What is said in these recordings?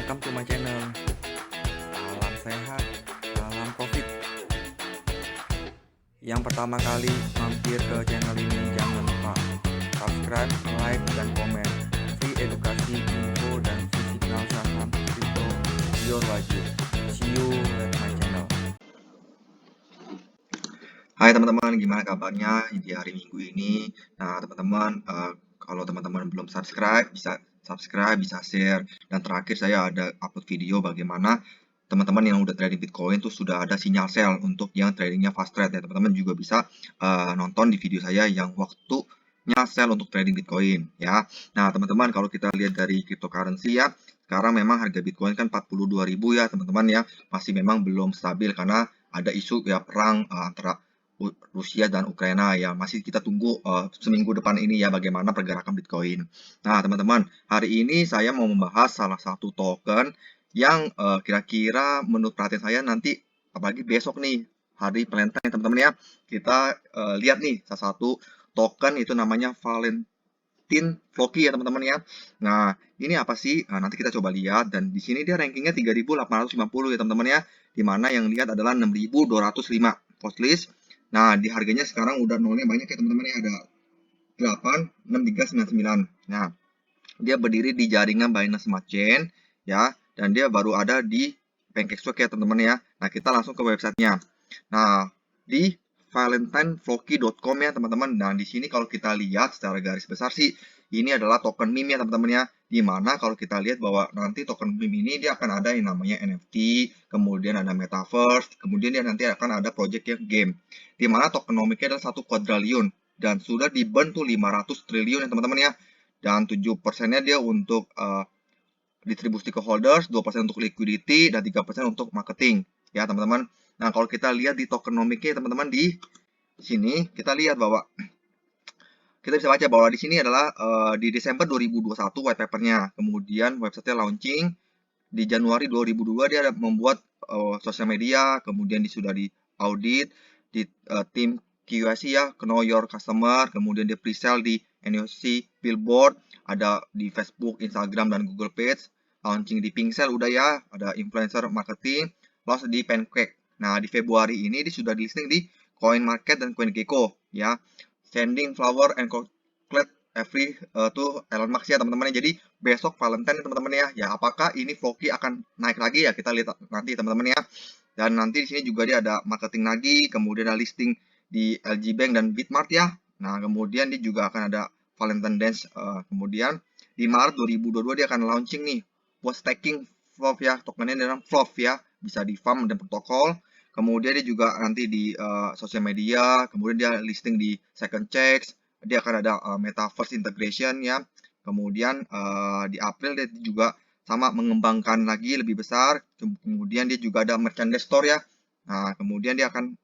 Welcome to my channel. Salam sehat, salam profit. Yang pertama kali mampir ke channel ini, jangan lupa subscribe, like, dan komen. Free edukasi, info, dan signal saham crypto your wajib. See you at my channel. Hai teman-teman, gimana kabarnya di hari Minggu ini? Nah teman-teman, kalau teman-teman belum subscribe, bisa subscribe, bisa share. Dan terakhir saya ada upload video bagaimana teman-teman yang udah trading Bitcoin tuh sudah ada sinyal sell untuk yang tradingnya fast trade ya. Teman-teman juga bisa nonton di video saya yang waktunya sell untuk trading Bitcoin ya. Nah teman-teman, kalau kita lihat dari cryptocurrency ya, sekarang memang harga Bitcoin kan 42.000 ya teman-teman ya. Masih memang belum stabil karena ada isu ya perang antara Rusia dan Ukraina ya. Masih kita tunggu seminggu depan ini ya bagaimana pergerakan Bitcoin. Nah teman-teman, hari ini saya mau membahas salah satu token yang kira-kira menurut perhatian saya nanti, apalagi besok nih hari Valentine teman-teman ya, kita lihat nih salah satu token itu namanya Valentine Floki ya teman-teman ya. Nah ini apa sih? Nah, nanti kita coba lihat, dan di sini dia rankingnya 3.850 ya teman-teman ya, dimana yang lihat adalah 6.205 post list. Nah, di harganya sekarang udah nolnya banyak ya teman-teman ya, ada 8, 6, 3, 9, 9. Nah, dia berdiri di jaringan Binance Smart Chain ya, dan dia baru ada di PancakeSwap ya teman-teman ya. Nah, kita langsung ke websitenya. Nah, di valentinefloki.com ya teman-teman. Nah, di sini kalau kita lihat secara garis besar sih, ini adalah token meme ya teman-teman ya. Dimana kalau kita lihat bahwa nanti token meme ini dia akan ada yang namanya NFT, kemudian ada metaverse, kemudian dia nanti akan ada project yang game. Dimana tokenomicnya adalah 1 quadrillion dan sudah di-burn tuh 500 triliun ya teman-teman ya. Dan 7%-nya dia untuk distribusi ke holders, 2% untuk liquidity, dan 3% untuk marketing ya teman-teman. Nah, kalau kita lihat di tokenomicnya teman-teman, di sini kita lihat bahwa kita bisa baca bahwa di sini adalah di Desember 2021 white papernya, kemudian website-nya launching di Januari 2002, dia ada membuat sosial media, kemudian sudah di audit di tim QIC ya, Know Your Customer, kemudian dia pre-sale di NOC, Billboard, ada di Facebook, Instagram, dan Google Page, launching di Pinkcell udah ya, ada influencer marketing, launch di Pancake. Nah, di Februari ini dia sudah di listing di CoinMarket dan CoinGecko ya. Sending flower and chocolate every to Elon Musk ya teman-teman. Jadi besok Valentine teman-teman ya. Ya, apakah ini Floki akan naik lagi ya? Kita lihat nanti teman-teman ya. Dan nanti di sini juga dia ada marketing lagi, kemudian ada listing di LG Bank dan Bitmart ya. Nah, kemudian dia juga akan ada Valentine Dance. Kemudian di Maret 2022 dia akan launching nih buat staking FLOV ya. Tokennya dengan FLOV ya. Bisa di farm dan protokol. Kemudian dia juga nanti di sosial media, kemudian dia listing di Second Checks, dia akan ada metaverse integration ya. Kemudian di April dia juga sama mengembangkan lagi lebih besar. Kemudian dia juga ada merchandise store ya. Nah, kemudian dia akan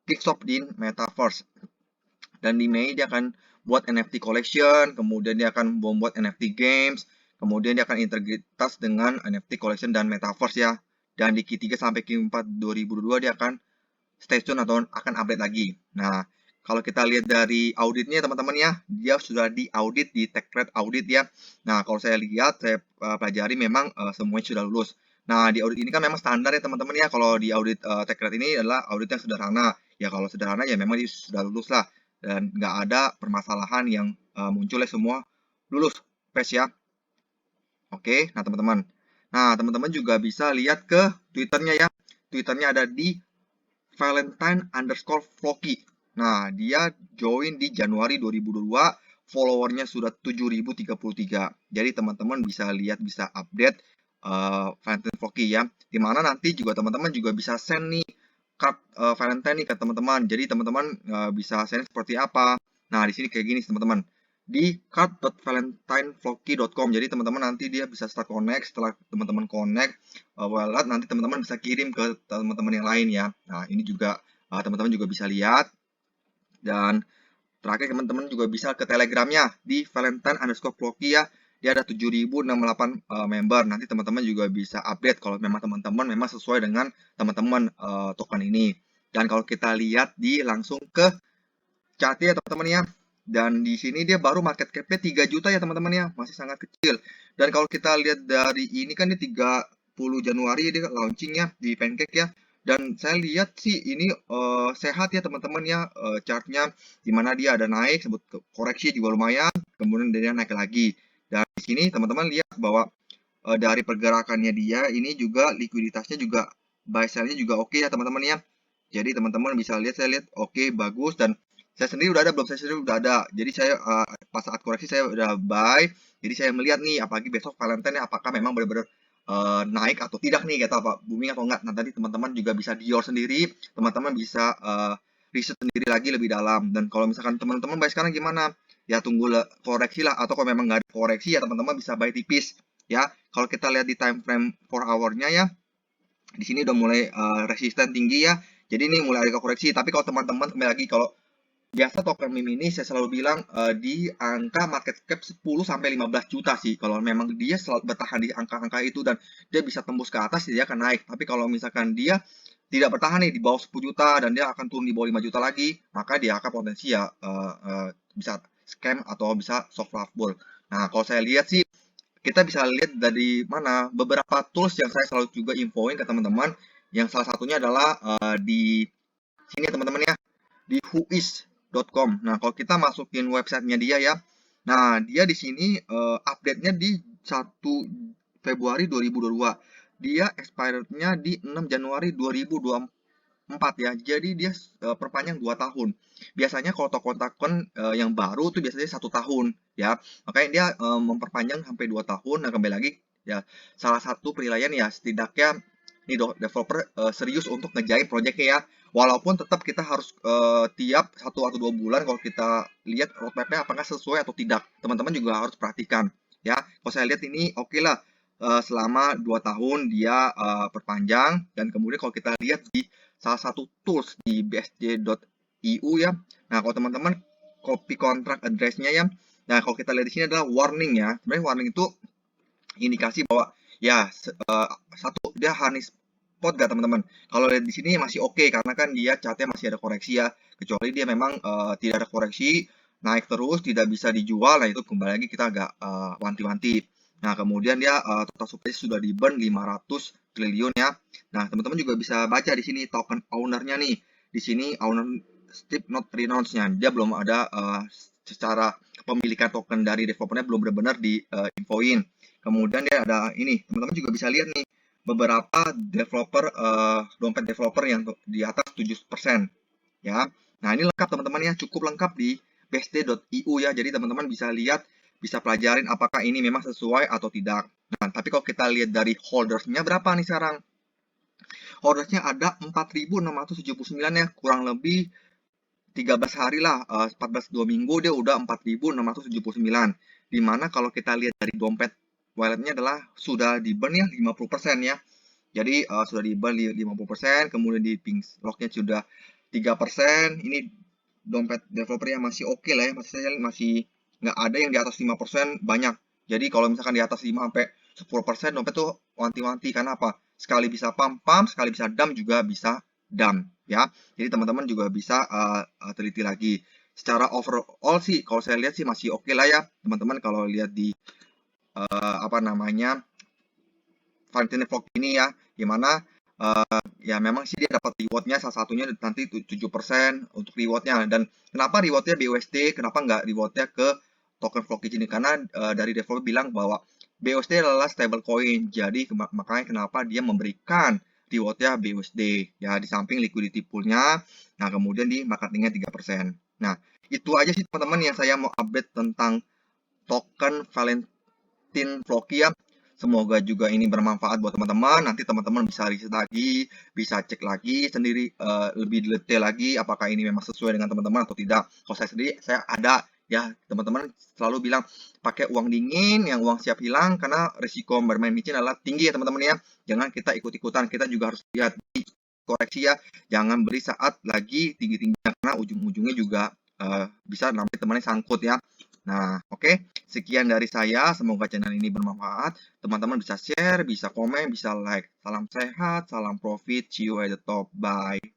kickstop di metaverse. Dan di Mei dia akan buat NFT collection, kemudian dia akan membuat NFT games, kemudian dia akan integritas dengan NFT collection dan metaverse ya. Dan di Q3 sampai Q4 2022 dia akan stay tune atau akan update lagi. Nah, kalau kita lihat dari auditnya teman-teman ya, dia sudah di audit di TechRed audit ya. Nah, kalau saya lihat, saya pelajari memang semuanya sudah lulus. Nah, di audit ini kan memang standar ya teman-teman ya. Kalau di audit TechRed ini adalah audit yang sederhana. Ya kalau sederhana ya memang dia sudah lulus lah. Dan nggak ada permasalahan yang muncul ya, semua lulus PES ya. Oke, nah teman-teman. Nah, teman-teman juga bisa lihat ke Twitternya ya. Twitternya ada di Valentine_Floki. Nah, dia join di Januari 2022, followernya sudah 7.033. Jadi teman-teman bisa lihat, bisa update Valentine Floki ya. Dimana nanti juga teman-teman juga bisa send nih card Valentine nih ke teman-teman. Jadi teman-teman bisa send seperti apa. Nah, di sini kayak gini teman-teman. Di card.valentinefloki.com. Jadi teman-teman nanti dia bisa start connect. Setelah teman-teman connect wallet, nanti teman-teman bisa kirim ke teman-teman yang lain ya. Nah, ini juga teman-teman juga bisa lihat. Dan terakhir teman-teman juga bisa ke Telegramnya di Valentine_Floki ya. Dia ada 7.068 member. Nanti teman-teman juga bisa update kalau memang teman-teman memang sesuai dengan teman-teman token ini. Dan kalau kita lihat di langsung ke chartnya teman-teman ya. Dan di sini dia baru market cap-nya 3 juta ya teman-teman ya, masih sangat kecil. Dan kalau kita lihat dari ini kan ini 30 Januari dia launchingnya di Pancake ya. Dan saya lihat sih ini sehat ya teman-teman ya, chartnya di mana dia ada naik, sebut koreksi juga lumayan, kemudian dia naik lagi. Dan di sini teman-teman lihat bahwa dari pergerakannya dia ini juga likuiditasnya juga buy sell-nya juga oke ya teman-teman ya. Jadi teman-teman bisa lihat, saya lihat oke, bagus, dan saya sendiri udah ada belum, saya sendiri udah ada. Jadi saya pas saat koreksi saya udah buy. Jadi saya melihat nih apalagi besok Valentine apakah memang benar-benar naik atau tidak nih, kata apa booming atau enggak. Nah tadi teman-teman juga bisa dior sendiri, teman-teman bisa riset sendiri lagi lebih dalam. Dan kalau misalkan teman-teman buy sekarang gimana? Ya tunggu koreksi lah, atau kalau memang nggak ada koreksi ya teman-teman bisa buy tipis ya. Kalau kita lihat di time frame 4 hour-nya ya, di sini udah mulai resisten tinggi ya. Jadi ini mulai ada koreksi. Tapi kalau teman-teman kembali lagi, kalau biasa token meme ini saya selalu bilang di angka market cap 10 sampai 15 juta sih. Kalau memang dia selalu bertahan di angka-angka itu dan dia bisa tembus ke atas, dia akan naik. Tapi kalau misalkan dia tidak bertahan nih di bawah 10 juta dan dia akan turun di bawah 5 juta lagi, maka dia akan potensi ya bisa scam atau bisa soft love bull. Nah, kalau saya lihat sih kita bisa lihat dari mana beberapa tools yang saya selalu juga infoin ke teman-teman, yang salah satunya adalah di sini teman-teman ya, di whois.com. Nah, kalau kita masukin websitenya dia ya, nah dia di sini update-nya di 1 Februari 2022. Dia expirednya di 6 Januari 2024 ya. Jadi dia perpanjang 2 tahun. Biasanya kalau token-token yang baru tuh biasanya 1 tahun ya. Makanya dia memperpanjang sampai 2 tahun. Nah, kembali lagi ya, salah satu penilaian ya setidaknya ini developer serius untuk ngejahit proyeknya ya. Walaupun tetap kita harus tiap 1 atau 2 bulan kalau kita lihat roadmap-nya apakah sesuai atau tidak. Teman-teman juga harus perhatikan ya. Kalau saya lihat ini oke lah, selama 2 tahun dia perpanjang. Dan kemudian kalau kita lihat di salah satu tools di bsj.eu ya. Nah, kalau teman-teman copy contract address-nya ya. Nah, kalau kita lihat di sini adalah warning ya. Sebenarnya warning itu indikasi bahwa ya satu dia honey spot gak teman-teman. Kalau lihat di sini masih oke karena kan dia chartnya masih ada koreksi ya. Kecuali dia memang tidak ada koreksi, naik terus tidak bisa dijual. Nah, itu kembali lagi kita agak wanti-wanti. Nah, kemudian dia total supply sudah di burn 500 triliun ya. Nah, teman-teman juga bisa baca di sini token owner-nya nih. Di sini owner Steve not renounce-nya. Dia belum ada secara kepemilikan token dari developernya belum benar-benar diinfoin. Kemudian dia ada ini, teman-teman juga bisa lihat nih beberapa developer dompet developer yang di atas 7% ya. Nah, ini lengkap teman-teman ya, cukup lengkap di bsd.eu ya. Jadi teman-teman bisa lihat, bisa pelajarin apakah ini memang sesuai atau tidak. Nah, tapi kalau kita lihat dari holdersnya berapa nih sekarang? Holdersnya ada 4.679 ya, kurang lebih 13 hari lah, 14 2 minggu dia udah 4.679. Dimana kalau kita lihat dari dompet walletnya adalah sudah di burn ya 50% ya. Jadi sudah di burn 50%, kemudian di pink locknya sudah 3%. Ini dompet developernya masih oke lah ya, masih nggak ada yang di atas 5% banyak. Jadi kalau misalkan di atas 5 sampai 10% dompet tuh wanti-wanti. Karena apa? Sekali bisa pump, sekali bisa dump, juga bisa dump ya. Jadi teman-teman juga bisa teliti lagi. Secara overall sih kalau saya lihat sih masih oke lah ya teman-teman. Kalau lihat di apa namanya Valentine Vlog ini ya, gimana ya memang sih dia dapat rewardnya, salah satunya nanti 7% untuk rewardnya. Dan kenapa rewardnya BUSD, kenapa nggak rewardnya ke token Vlogage ini? Karena dari developer bilang bahwa BUSD adalah stable coin, jadi makanya kenapa dia memberikan rewardnya BUSD ya, di samping liquidity poolnya. Nah, kemudian di marketingnya 3%. Nah, itu aja sih teman-teman yang saya mau update tentang token Valentine Vlog ya. Semoga juga ini bermanfaat buat teman-teman. Nanti teman-teman bisa riset lagi, bisa cek lagi sendiri lebih detail lagi apakah ini memang sesuai dengan teman-teman atau tidak. Kalau saya sendiri, saya ada ya, teman-teman selalu bilang pakai uang dingin, yang uang siap hilang, karena risiko bermain micin adalah tinggi ya teman-teman ya. Jangan kita ikut-ikutan, kita juga harus lihat di koreksi ya. Jangan beli saat lagi tinggi-tinggi karena ujung-ujungnya juga bisa nanti temannya sangkut ya. Nah, oke. Sekian dari saya. Semoga channel ini bermanfaat. Teman-teman bisa share, bisa komen, bisa like. Salam sehat, salam profit. See you at the top. Bye.